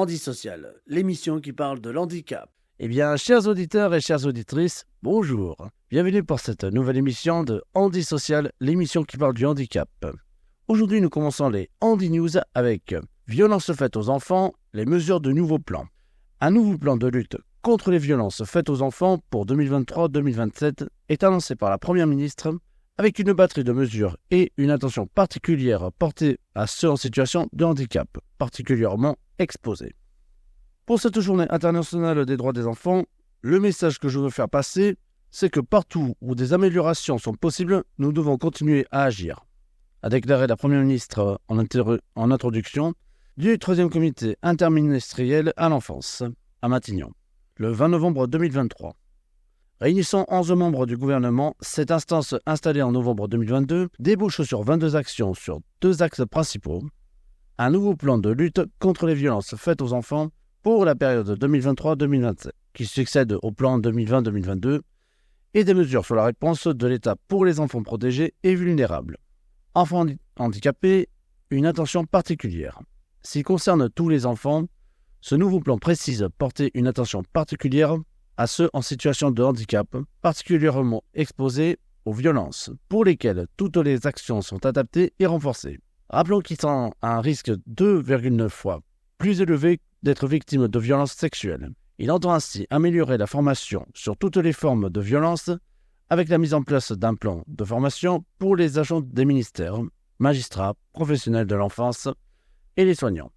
Handisocial, l'émission qui parle de l'handicap. Eh bien, chers auditeurs et chères auditrices, bonjour. Bienvenue pour cette nouvelle émission de Handisocial, l'émission qui parle du handicap. Aujourd'hui, nous commençons les Handi News avec violences faites aux enfants, les mesures de nouveau plan. Un nouveau plan de lutte contre les violences faites aux enfants pour 2023-2027 est annoncé par la Première ministre avec une batterie de mesures et une attention particulière portée à ceux en situation de handicap, particulièrement exposés. Pour cette journée internationale des droits des enfants, le message que je veux faire passer, c'est que partout où des améliorations sont possibles, nous devons continuer à agir, a déclaré la Première ministre en introduction du 3e comité interministériel à l'enfance, à Matignon, le 20 novembre 2023. Réunissant 11 membres du gouvernement, cette instance installée en novembre 2022 débouche sur 22 actions sur 2 axes principaux. Un nouveau plan de lutte contre les violences faites aux enfants pour la période 2023-2027, qui succède au plan 2020-2022, et des mesures sur la réponse de l'État pour les enfants protégés et vulnérables. Enfants handicapés, une attention particulière. S'il concerne tous les enfants, ce nouveau plan précise porter une attention particulière à ceux en situation de handicap, particulièrement exposés aux violences, pour lesquelles toutes les actions sont adaptées et renforcées. Rappelons qu'ils sont à un risque 2,9 fois plus élevé d'être victimes de violences sexuelles. Il entend ainsi améliorer la formation sur toutes les formes de violence avec la mise en place d'un plan de formation pour les agents des ministères, magistrats, professionnels de l'enfance et les soignants.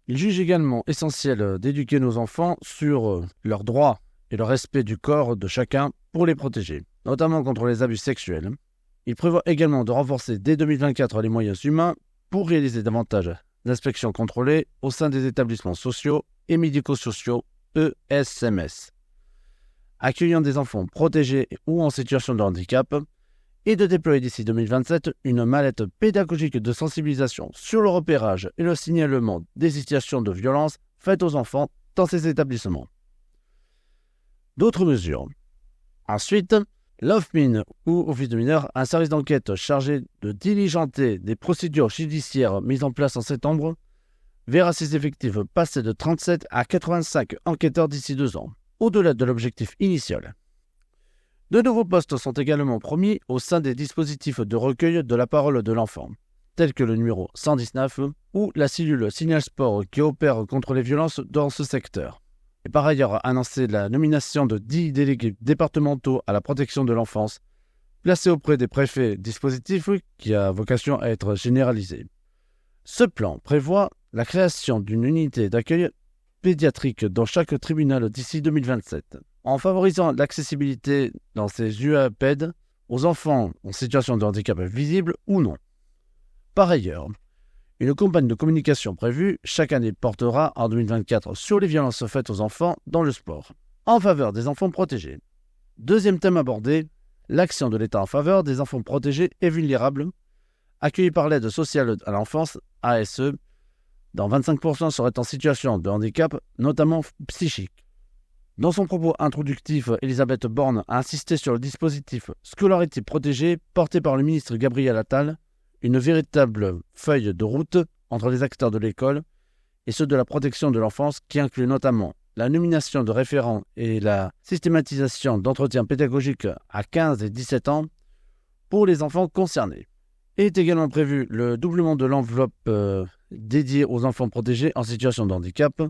Il juge également essentiel d'éduquer nos enfants sur leurs droits et le respect du corps de chacun pour les protéger, notamment contre les abus sexuels. Il prévoit également de renforcer dès 2024 les moyens humains pour réaliser davantage d'inspections contrôlées au sein des établissements sociaux et médico-sociaux ESMS, accueillant des enfants protégés ou en situation de handicap, et de déployer d'ici 2027 une mallette pédagogique de sensibilisation sur le repérage et le signalement des situations de violence faites aux enfants dans ces établissements. D'autres mesures. Ensuite, l'OFMIN, ou Office de mineurs, un service d'enquête chargé de diligenter des procédures judiciaires mises en place en septembre, verra ses effectifs passer de 37 à 85 enquêteurs d'ici 2 ans, au-delà de l'objectif initial. De nouveaux postes sont également promis au sein des dispositifs de recueil de la parole de l'enfant, tels que le numéro 119 ou la cellule Signal Sport qui opère contre les violences dans ce secteur. Et par ailleurs annoncé la nomination de 10 délégués départementaux à la protection de l'enfance, placés auprès des préfets, dispositif qui a vocation à être généralisé. Ce plan prévoit la création d'une unité d'accueil pédiatrique dans chaque tribunal d'ici 2027, en favorisant l'accessibilité dans ces UAPED aux enfants en situation de handicap visible ou non. Par ailleurs, une campagne de communication prévue chaque année portera en 2024 sur les violences faites aux enfants dans le sport, en faveur des enfants protégés. Deuxième thème abordé, l'action de l'État en faveur des enfants protégés et vulnérables, accueillis par l'aide sociale à l'enfance, ASE, dont 25% seraient en situation de handicap, notamment psychique. Dans son propos introductif, Elisabeth Borne a insisté sur le dispositif Scolarité protégée porté par le ministre Gabriel Attal, une véritable feuille de route entre les acteurs de l'école et ceux de la protection de l'enfance qui inclut notamment la nomination de référents et la systématisation d'entretiens pédagogiques à 15 et 17 ans pour les enfants concernés. Est également prévu le doublement de l'enveloppe dédiée aux enfants protégés en situation de handicap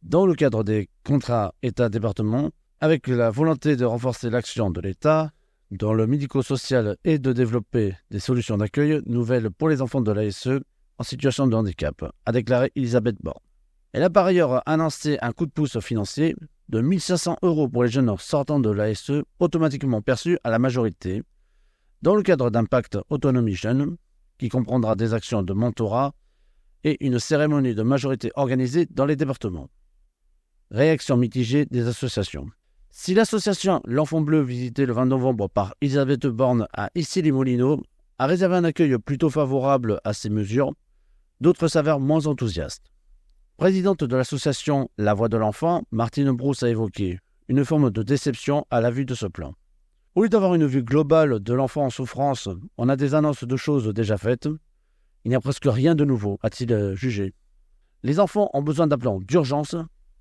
dans le cadre des contrats État-département avec la volonté de renforcer l'action de l'État dans le médico-social et de développer des solutions d'accueil nouvelles pour les enfants de l'ASE en situation de handicap, a déclaré Elisabeth Borne. Elle a par ailleurs annoncé un coup de pouce financier de 1 500 € pour les jeunes sortant de l'ASE automatiquement perçus à la majorité, dans le cadre d'Impact Autonomie Jeune, qui comprendra des actions de mentorat et une cérémonie de majorité organisée dans les départements. Réaction mitigée des associations. Si l'association L'Enfant Bleu, visitée le 20 novembre par Elisabeth Borne à Issy-les-Moulineaux, a réservé un accueil plutôt favorable à ces mesures, d'autres s'avèrent moins enthousiastes. Présidente de l'association La Voix de l'Enfant, Martine Brousse a évoqué une forme de déception à la vue de ce plan. Au lieu d'avoir une vue globale de l'enfant en souffrance, on a des annonces de choses déjà faites. Il n'y a presque rien de nouveau, a-t-il jugé. Les enfants ont besoin d'un plan d'urgence,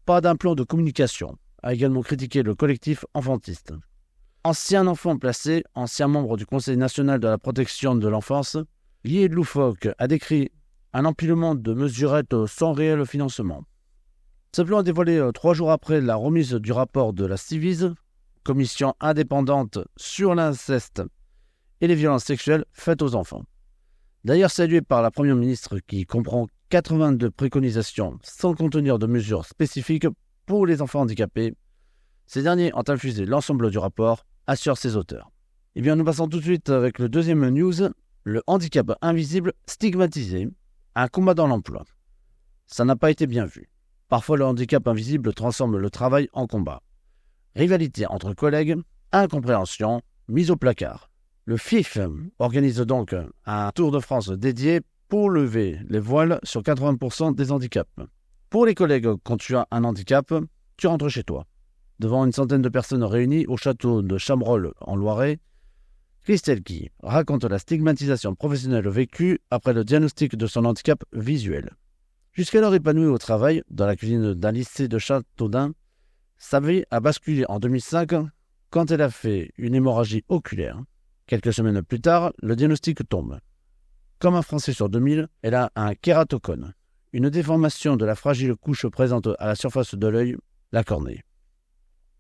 pas d'un plan de communication, a également critiqué le collectif enfantiste. Ancien enfant placé, ancien membre du Conseil national de la protection de l'enfance, Guy Loufoque a décrit un empilement de mesurettes sans réel financement. Ce plan est dévoilé 3 jours après la remise du rapport de la Ciivise, commission indépendante sur l'inceste et les violences sexuelles faites aux enfants. D'ailleurs salué par la Première ministre qui comprend 82 préconisations sans contenir de mesures spécifiques pour les enfants handicapés, ces derniers ont infusé l'ensemble du rapport, assurent ses auteurs. Eh bien, nous passons tout de suite avec le deuxième news, le handicap invisible stigmatisé, un combat dans l'emploi. Ça n'a pas été bien vu. Parfois, le handicap invisible transforme le travail en combat. Rivalité entre collègues, incompréhension, mise au placard. Le FIF organise donc un Tour de France dédié pour lever les voiles sur 80% des handicaps. Pour les collègues, quand tu as un handicap, tu rentres chez toi. Devant une centaine de personnes réunies au château de Chamerolles en Loiret, Christelle Guy raconte la stigmatisation professionnelle vécue après le diagnostic de son handicap visuel. Jusqu'alors épanouie au travail, dans la cuisine d'un lycée de Châteaudun, sa vie a basculé en 2005 quand elle a fait une hémorragie oculaire. Quelques semaines plus tard, le diagnostic tombe. Comme un Français sur 2000, elle a un kératocone, une déformation de la fragile couche présente à la surface de l'œil, la cornée.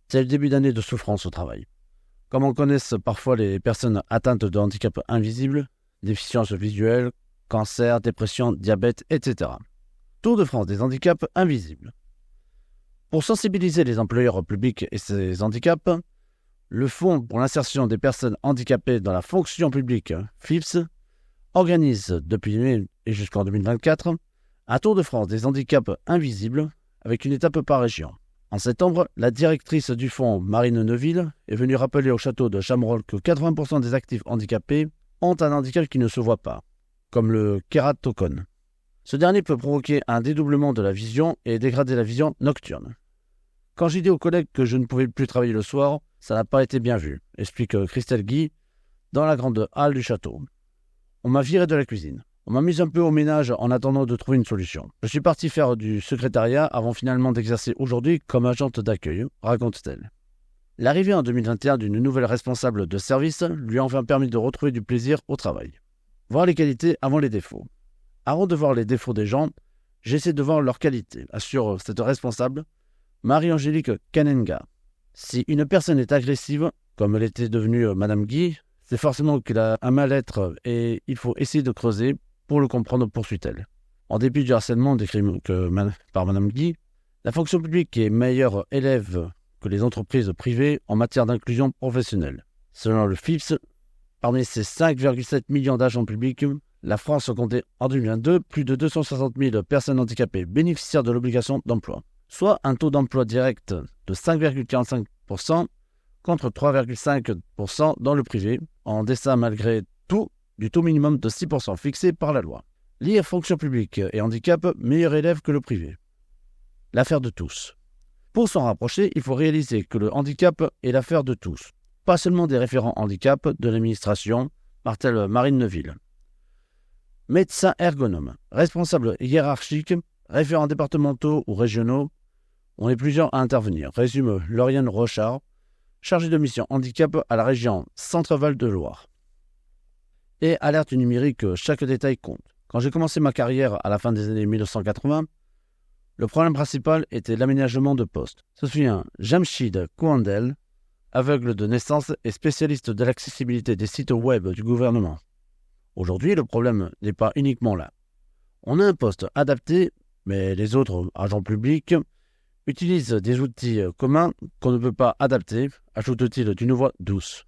C'est le début d'année de souffrance au travail. Comme on connaît parfois les personnes atteintes de handicap invisible, déficience visuelle, cancer, dépression, diabète, etc. Tour de France des handicaps invisibles. Pour sensibiliser les employeurs publics et ces handicaps, le Fonds pour l'insertion des personnes handicapées dans la fonction publique, FIPS, organise depuis mai et jusqu'en 2024 un Tour de France des handicaps invisibles avec une étape par région. En septembre, la directrice du fonds, Marine Neuville, est venue rappeler au château de Chamerolles que 80% des actifs handicapés ont un handicap qui ne se voit pas, comme le kératocone. Ce dernier peut provoquer un dédoublement de la vision et dégrader la vision nocturne. Quand j'ai dit aux collègues que je ne pouvais plus travailler le soir, ça n'a pas été bien vu, explique Christelle Guy dans la grande halle du château. On m'a viré de la cuisine. On m'a mis un peu au ménage en attendant de trouver une solution. Je suis parti faire du secrétariat avant finalement d'exercer aujourd'hui comme agente d'accueil, raconte-t-elle. L'arrivée en 2021 d'une nouvelle responsable de service lui a enfin permis de retrouver du plaisir au travail. Voir les qualités avant les défauts. Avant de voir les défauts des gens, j'essaie de voir leurs qualités, assure cette responsable, Marie-Angélique Kanenga. Si une personne est agressive, comme elle était devenue Madame Guy, c'est forcément qu'elle a un mal-être et il faut essayer de creuser pour le comprendre, poursuit-elle. En dépit du harcèlement décrit par Madame Guy, la fonction publique est meilleure élève que les entreprises privées en matière d'inclusion professionnelle. Selon le FIPS, parmi ces 5,7 millions d'agents publics, la France comptait en 2022 plus de 260 000 personnes handicapées bénéficiaires de l'obligation d'emploi, soit un taux d'emploi direct de 5,45% contre 3,5% dans le privé, en deçà malgré tout du taux minimum de 6% fixé par la loi. Lire fonction publique et handicap, meilleur élève que le privé. L'affaire de tous. Pour s'en rapprocher, il faut réaliser que le handicap est l'affaire de tous, pas seulement des référents handicap de l'administration, martèle Marine Neuville. Médecins ergonomes, responsables hiérarchiques, référents départementaux ou régionaux, on est plusieurs à intervenir, résume Lauriane Rochard, chargée de mission handicap à la région Centre-Val de Loire. Et alerte numérique, chaque détail compte. Quand j'ai commencé ma carrière à la fin des années 1980, le problème principal était l'aménagement de postes. Se souvient Jamshid Kouandel, aveugle de naissance et spécialiste de l'accessibilité des sites web du gouvernement. Aujourd'hui, le problème n'est pas uniquement là. On a un poste adapté, mais les autres agents publics utilisent des outils communs qu'on ne peut pas adapter, ajoute-t-il d'une voix douce.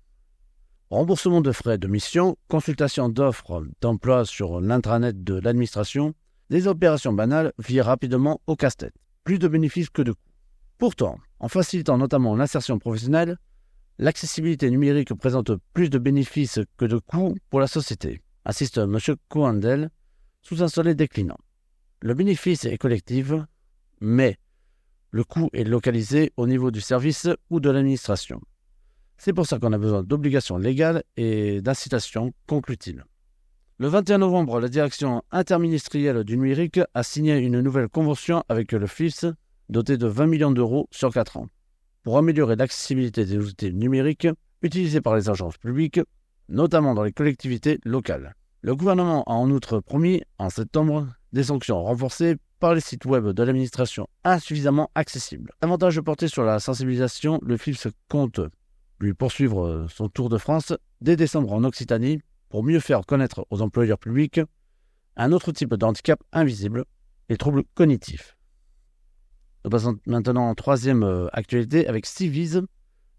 Remboursement de frais de mission, consultation d'offres d'emploi sur l'intranet de l'administration, des opérations banales virent rapidement au casse-tête. Plus de bénéfices que de coûts. Pourtant, en facilitant notamment l'insertion professionnelle, l'accessibilité numérique présente plus de bénéfices que de coûts pour la société, insiste M. Coandel sous un soleil déclinant. Le bénéfice est collectif, mais le coût est localisé au niveau du service ou de l'administration. C'est pour ça qu'on a besoin d'obligations légales et d'incitations, conclut-il. Le 21 novembre, la direction interministérielle du numérique a signé une nouvelle convention avec le FIPS, dotée de 20 millions d'euros sur 4 ans, pour améliorer l'accessibilité des outils numériques utilisés par les agences publiques, notamment dans les collectivités locales. Le gouvernement a en outre promis, en septembre, des sanctions renforcées par les sites web de l'administration insuffisamment accessibles. Avantage porté sur la sensibilisation, le FIPS compte lui poursuivre son tour de France dès décembre en Occitanie pour mieux faire connaître aux employeurs publics un autre type de handicap invisible, les troubles cognitifs. Nous passons maintenant en troisième actualité avec Civiz,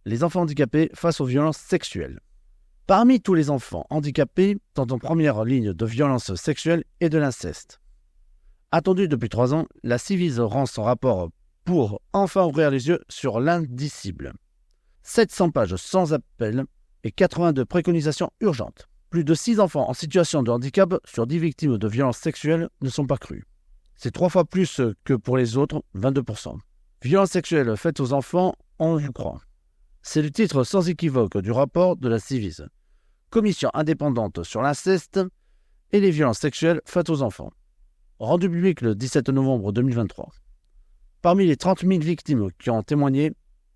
les enfants handicapés face aux violences sexuelles. Parmi tous les enfants handicapés sont en première ligne de violences sexuelles et de l'inceste. Attendue depuis 3 ans, la Civiz rend son rapport pour enfin ouvrir les yeux sur l'indicible. 700 pages sans appel et 82 préconisations urgentes. Plus de 6 enfants en situation de handicap sur 10 victimes de violences sexuelles ne sont pas crus. C'est 3 fois plus que pour les autres, 22%. Violences sexuelles faites aux enfants, on vous croit. C'est le titre sans équivoque du rapport de la Civiz, commission indépendante sur l'inceste et les violences sexuelles faites aux enfants, rendu public le 17 novembre 2023. Parmi les 30 000 victimes qui ont témoigné,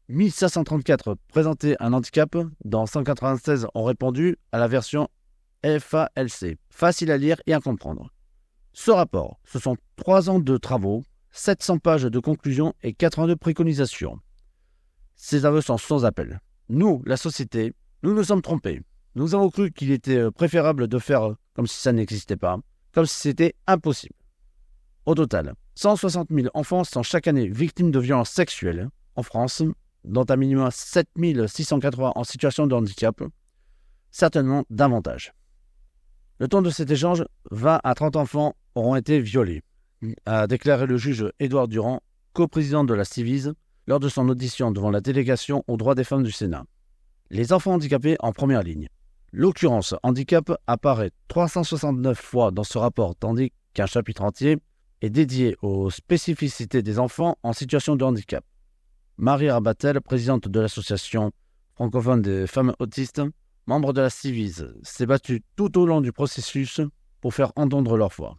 1534 présentaient un handicap, dont 196 ont répondu à la version FALC, facile à lire et à comprendre. Ce rapport, ce sont 3 ans de travaux, 700 pages de conclusions et 82 préconisations. Ces aveux sont sans appel. Nous, la société, nous nous sommes trompés. Nous avons cru qu'il était préférable de faire comme si ça n'existait pas, comme si c'était impossible. Au total, 160 000 enfants sont chaque année victimes de violences sexuelles en France, dont un minimum 7 680 en situation de handicap, certainement davantage. Le temps de cet échange, 20 à 30 enfants auront été violés, a déclaré le juge Édouard Durand, coprésident de la Civiz, lors de son audition devant la délégation aux droits des femmes du Sénat. Les enfants handicapés en première ligne. L'occurrence handicap apparaît 369 fois dans ce rapport, tandis qu'un chapitre entier est dédié aux spécificités des enfants en situation de handicap. Marie Rabatel, présidente de l'association francophone des femmes autistes, membre de la Civiz, s'est battue tout au long du processus pour faire entendre leur voix,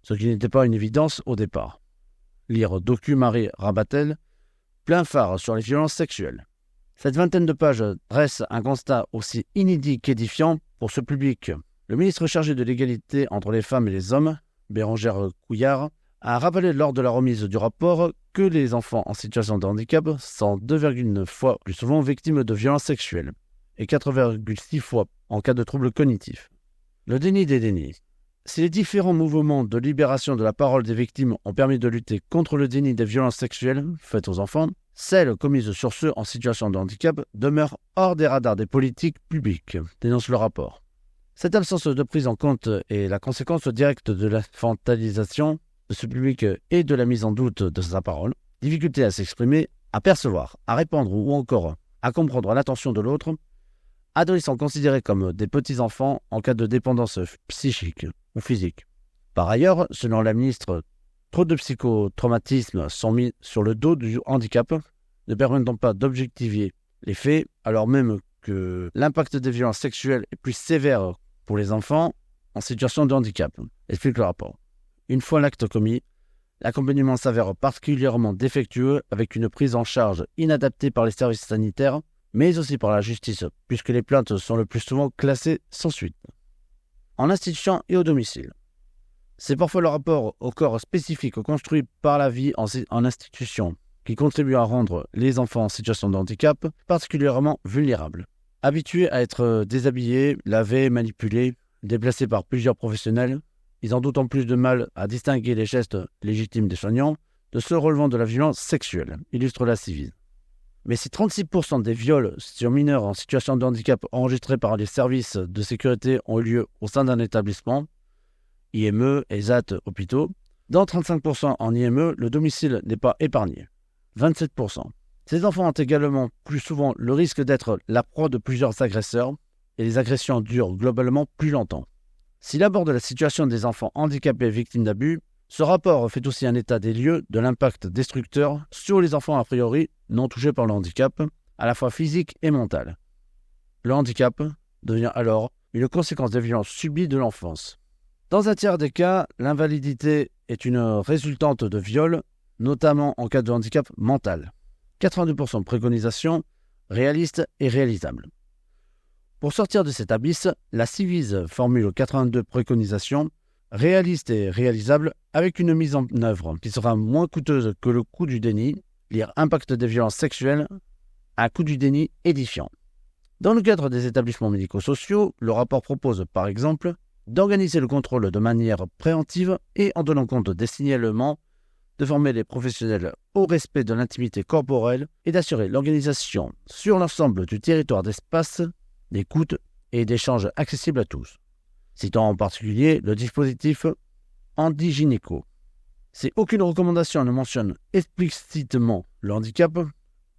ce qui n'était pas une évidence au départ. Lire Docu Marie Rabatel, plein phare sur les violences sexuelles. Cette vingtaine de pages dresse un constat aussi inédit qu'édifiant pour ce public. Le ministre chargé de l'égalité entre les femmes et les hommes, Bérangère Couillard, a rappelé lors de la remise du rapport que les enfants en situation de handicap sont 2,9 fois plus souvent victimes de violences sexuelles et 4,6 fois en cas de troubles cognitifs. Le déni des dénis. Si les différents mouvements de libération de la parole des victimes ont permis de lutter contre le déni des violences sexuelles faites aux enfants, celles commises sur ceux en situation de handicap demeurent hors des radars des politiques publiques, dénonce le rapport. Cette absence de prise en compte est la conséquence directe de l'infantilisation de ce public et de la mise en doute de sa parole, difficulté à s'exprimer, à percevoir, à répondre ou encore à comprendre l'intention de l'autre, adolescents considérés comme des petits-enfants en cas de dépendance psychique ou physique. Par ailleurs, selon la ministre, trop de psychotraumatismes sont mis sur le dos du handicap, ne permettant pas d'objectiver les faits, alors même que l'impact des violences sexuelles est plus sévère pour les enfants en situation de handicap, explique le rapport. Une fois l'acte commis, l'accompagnement s'avère particulièrement défectueux avec une prise en charge inadaptée par les services sanitaires, mais aussi par la justice, puisque les plaintes sont le plus souvent classées sans suite. En institution et au domicile. C'est parfois le rapport au corps spécifique construit par la vie en institution qui contribue à rendre les enfants en situation de handicap particulièrement vulnérables. Habitués à être déshabillés, lavés, manipulés, déplacés par plusieurs professionnels, ils ont d'autant plus de mal à distinguer les gestes légitimes des soignants de ceux relevant de la violence sexuelle, illustre la Civiz. Mais si 36% des viols sur mineurs en situation de handicap enregistrés par les services de sécurité ont eu lieu au sein d'un établissement, IME, ESAT, hôpitaux, dans 35% en IME, le domicile n'est pas épargné. 27%. Ces enfants ont également plus souvent le risque d'être la proie de plusieurs agresseurs et les agressions durent globalement plus longtemps. S'il aborde la situation des enfants handicapés victimes d'abus, ce rapport fait aussi un état des lieux de l'impact destructeur sur les enfants a priori non touchés par le handicap, à la fois physique et mental. Le handicap devient alors une conséquence des violences subies de l'enfance. Dans un tiers des cas, l'invalidité est une résultante de viol, notamment en cas de handicap mental. 82% de préconisations réalistes et réalisables. Pour sortir de cet abysse, la Civise formule 82 préconisations réalistes et réalisables avec une mise en œuvre qui sera moins coûteuse que le coût du déni, lire impact des violences sexuelles, un coût du déni édifiant. Dans le cadre des établissements médico-sociaux, le rapport propose par exemple d'organiser le contrôle de manière préventive et en donnant compte des signalements, de former les professionnels au respect de l'intimité corporelle et d'assurer l'organisation sur l'ensemble du territoire d'espace, d'écoute et d'échanges accessibles à tous. Citant en particulier le dispositif Handigynéco. Si aucune recommandation ne mentionne explicitement le handicap,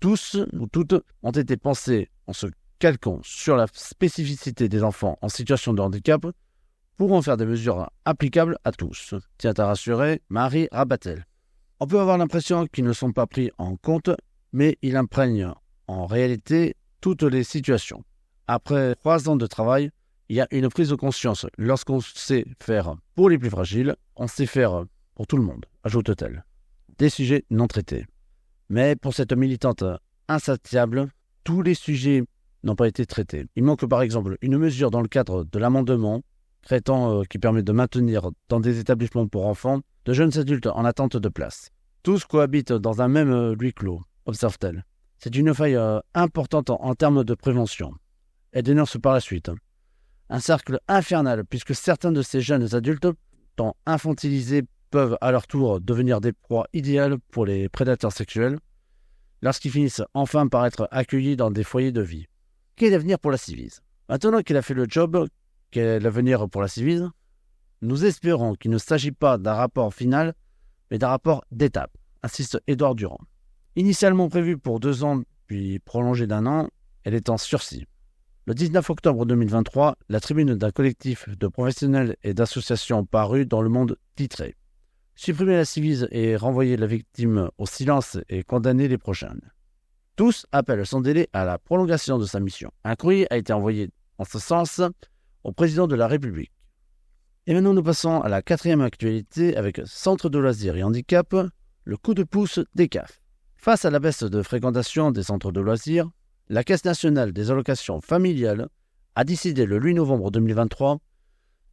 tous ou toutes ont été pensés en se calquant sur la spécificité des enfants en situation de handicap pour en faire des mesures applicables à tous, tient à rassurer Marie Rabatel. On peut avoir l'impression qu'ils ne sont pas pris en compte, mais ils imprègnent en réalité toutes les situations. Après 3 ans de travail, il y a une prise de conscience. Lorsqu'on sait faire pour les plus fragiles, on sait faire pour tout le monde, ajoute-t-elle. Des sujets non traités. Mais pour cette militante insatiable, tous les sujets n'ont pas été traités. Il manque par exemple une mesure dans le cadre de l'amendement qui permet de maintenir dans des établissements pour enfants de jeunes adultes en attente de place. Tous cohabitent dans un même huis clos, observe-t-elle. C'est une faille importante en termes de prévention. Elle dénonce par la suite un cercle infernal puisque certains de ces jeunes adultes, tant infantilisés, peuvent à leur tour devenir des proies idéales pour les prédateurs sexuels lorsqu'ils finissent enfin par être accueillis dans des foyers de vie. Quel est l'avenir pour la Civise ? Maintenant qu'il a fait le job, quel est l'avenir pour la Civise ? Nous espérons qu'il ne s'agit pas d'un rapport final, mais d'un rapport d'étape, insiste Édouard Durand. Initialement prévue pour 2 ans, puis prolongée d'1 an, elle est en sursis. Le 19 octobre 2023, la tribune d'un collectif de professionnels et d'associations parut dans Le Monde titrait « Supprimer la Civise et renvoyer la victime au silence et condamner les prochaines ». Tous appellent sans délai à la prolongation de sa mission. Un courrier a été envoyé en ce sens au président de la République. Et maintenant nous passons à la 4e actualité avec Centre de loisirs et handicap, le coup de pouce des CAF. Face à la baisse de fréquentation des centres de loisirs, la Caisse nationale des allocations familiales a décidé le 8 novembre 2023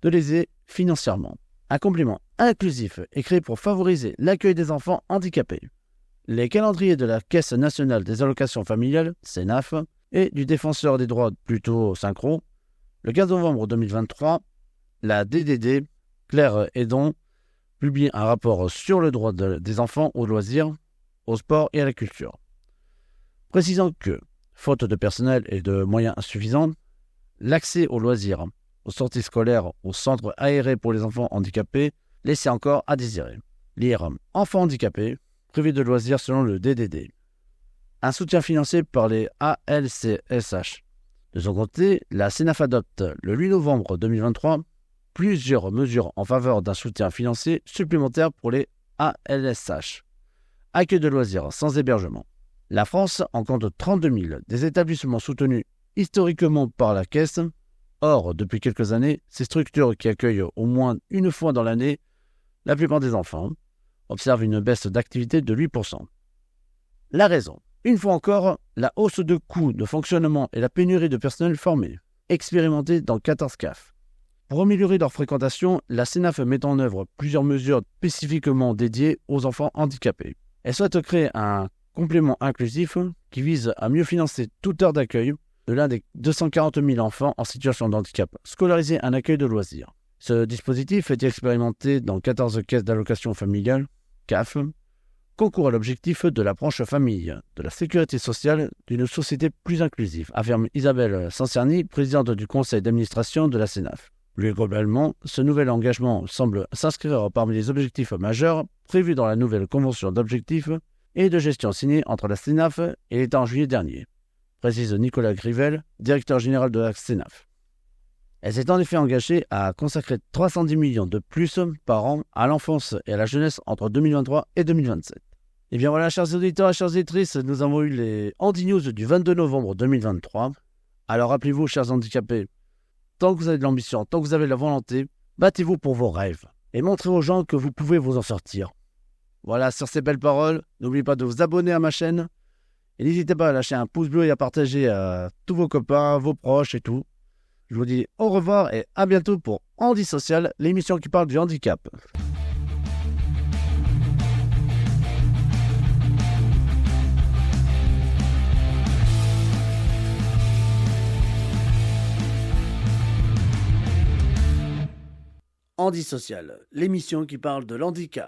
de les aider financièrement. Un complément inclusif est créé pour favoriser l'accueil des enfants handicapés. Les calendriers de la Caisse nationale des allocations familiales, CNAF, et du défenseur des droits plutôt synchro, le 15 novembre 2023, la DDD, Claire Hédon, publie un rapport sur le droit des enfants aux loisirs, au sport et à la culture. Précisant que, faute de personnel et de moyens insuffisants, l'accès aux loisirs, aux sorties scolaires, aux centres aérés pour les enfants handicapés laissait encore à désirer. Lire enfants handicapés, privés de loisirs selon le DDD. Un soutien financé par les ALCSH. De son côté, la CNAF adopte le 8 novembre 2023 plusieurs mesures en faveur d'un soutien financier supplémentaire pour les ALSH. Accueil de loisirs sans hébergement. La France en compte 32 000 des établissements soutenus historiquement par la Caisse. Or, depuis quelques années, ces structures qui accueillent au moins une fois dans l'année la plupart des enfants observent une baisse d'activité de 8%. La raison, une fois encore, la hausse de coûts de fonctionnement et la pénurie de personnel formé, expérimenté dans 14 CAF. Pour améliorer leur fréquentation, la CNAF met en œuvre plusieurs mesures spécifiquement dédiées aux enfants handicapés. Elle souhaite créer un complément inclusif qui vise à mieux financer toute heure d'accueil de l'un des 240 000 enfants en situation de handicap scolarisés à un accueil de loisirs. Ce dispositif est expérimenté dans 14 caisses d'allocation familiale, CAF, concourt à l'objectif de la branche famille de la sécurité sociale d'une société plus inclusive, affirme Isabelle Sancerny, présidente du conseil d'administration de la CNAF. Plus globalement, ce nouvel engagement semble s'inscrire parmi les objectifs majeurs prévus dans la nouvelle convention d'objectifs et de gestion signée entre la CNAF et l'État en juillet dernier, précise Nicolas Grivel, directeur général de la CNAF. Elle s'est en effet engagée à consacrer 310 millions de plus par an à l'enfance et à la jeunesse entre 2023 et 2027. Et bien voilà, chers auditeurs et chères auditrices, nous avons eu les Handy News du 22 novembre 2023. Alors rappelez-vous, chers handicapés, tant que vous avez de l'ambition, tant que vous avez de la volonté, battez-vous pour vos rêves et montrez aux gens que vous pouvez vous en sortir. Voilà, sur ces belles paroles, n'oubliez pas de vous abonner à ma chaîne et n'hésitez pas à lâcher un pouce bleu et à partager à tous vos copains, vos proches et tout. Je vous dis au revoir et à bientôt pour Handi Social, l'émission qui parle du handicap. Handi Social, l'émission qui parle de l'handicap.